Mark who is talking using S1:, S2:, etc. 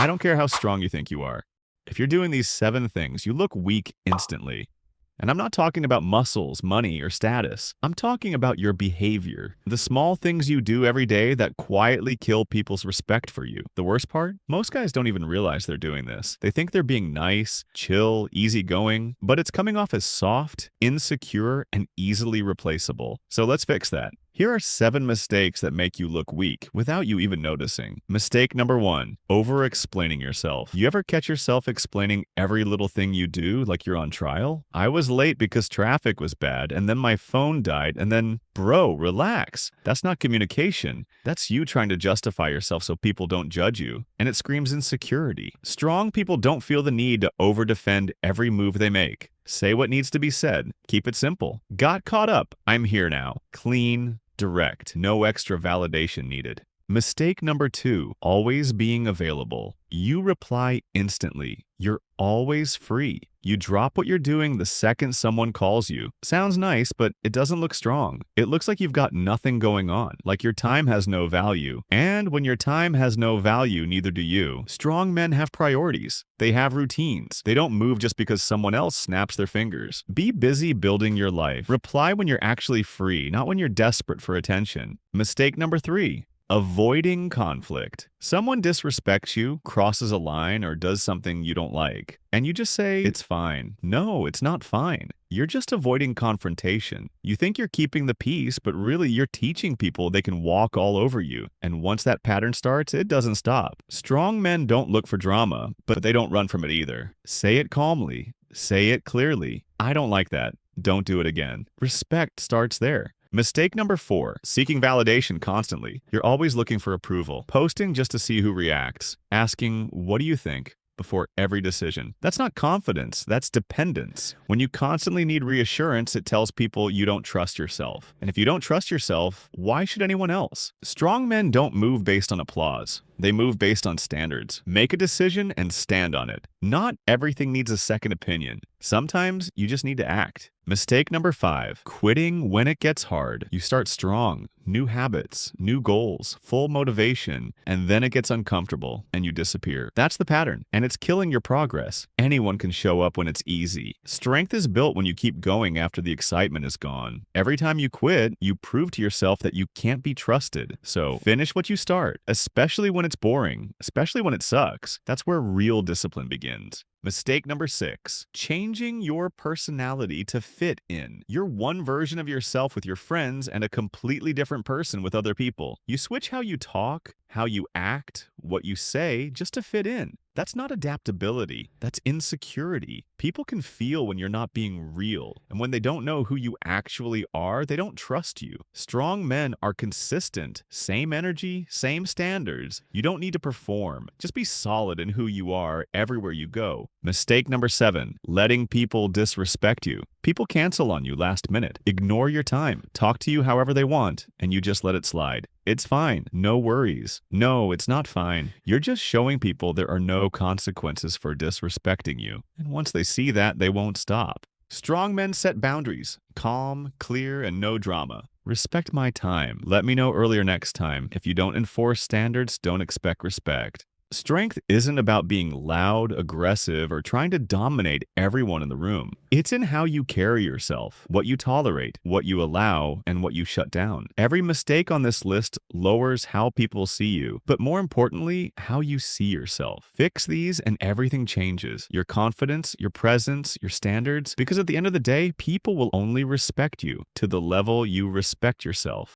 S1: I don't care how strong you think you are. If you're doing these 7 things, you look weak instantly. And I'm not talking about muscles, money, or status. I'm talking about your behavior. The small things you do every day that quietly kill people's respect for you. The worst part? Most guys don't even realize they're doing this. They think they're being nice, chill, easygoing, but it's coming off as soft, insecure, and easily replaceable. So let's fix that. Here are 7 mistakes that make you look weak without you even noticing. Mistake number 1, over-explaining yourself. You ever catch yourself explaining every little thing you do like you're on trial? I was late because traffic was bad, and then my phone died, and then, bro, relax. That's not communication. That's you trying to justify yourself so people don't judge you, and it screams insecurity. Strong people don't feel the need to over-defend every move they make. Say what needs to be said. Keep it simple. Got caught up. I'm here now. Clean, direct. No extra validation needed. Mistake number 2, always being available. You reply instantly. You're always free. You drop what you're doing the second someone calls you. Sounds nice, but it doesn't look strong. It looks like you've got nothing going on, like your time has no value. And when your time has no value, neither do you. Strong men have priorities. They have routines. They don't move just because someone else snaps their fingers. Be busy building your life. Reply when you're actually free, not when you're desperate for attention. Mistake number 3, avoiding conflict. Someone disrespects you, crosses a line, or does something you don't like, and you just say, it's fine. No, it's not fine. You're just avoiding confrontation. You think you're keeping the peace, but really you're teaching people they can walk all over you. And once that pattern starts, it doesn't stop. Strong men don't look for drama, but they don't run from it either. Say it calmly. Say it clearly. I don't like that. Don't do it again. Respect starts there. Mistake number 4, seeking validation constantly. You're always looking for approval, posting just to see who reacts, asking, what do you think? Before every decision. That's not confidence, that's dependence. When you constantly need reassurance, it tells people you don't trust yourself. And if you don't trust yourself, why should anyone else? Strong men don't move based on applause. They move based on standards. Make a decision and stand on it. Not everything needs a second opinion. Sometimes you just need to act. Mistake number 5, quitting when it gets hard. You start strong, new habits, new goals, full motivation, and then it gets uncomfortable and you disappear. That's the pattern, and it's killing your progress. Anyone can show up when it's easy. Strength is built when you keep going after the excitement is gone. Every time you quit, you prove to yourself that you can't be trusted. So finish what you start, especially when it's boring, especially when it sucks. That's where real discipline begins. Mistake number 6, changing your personality to fit in. You're one version of yourself with your friends and a completely different person with other people. You switch how you talk, how you act, what you say, just to fit in. That's not adaptability. That's insecurity. People can feel when you're not being real. And when they don't know who you actually are, they don't trust you. Strong men are consistent. Same energy, same standards. You don't need to perform. Just be solid in who you are everywhere you go. Mistake number 7, letting people disrespect you. People cancel on you last minute. Ignore your time. Talk to you however they want, and you just let it slide. It's fine. No worries. No, it's not fine. You're just showing people there are no consequences for disrespecting you. And once they see that, they won't stop. Strong men set boundaries. Calm, clear, and no drama. Respect my time. Let me know earlier next time. If you don't enforce standards, don't expect respect. Strength isn't about being loud, aggressive, or trying to dominate everyone in the room. It's in how you carry yourself, what you tolerate, what you allow, and what you shut down. Every mistake on this list lowers how people see you, but more importantly, how you see yourself. Fix these and everything changes. Your confidence, your presence, your standards, because at the end of the day, people will only respect you to the level you respect yourself.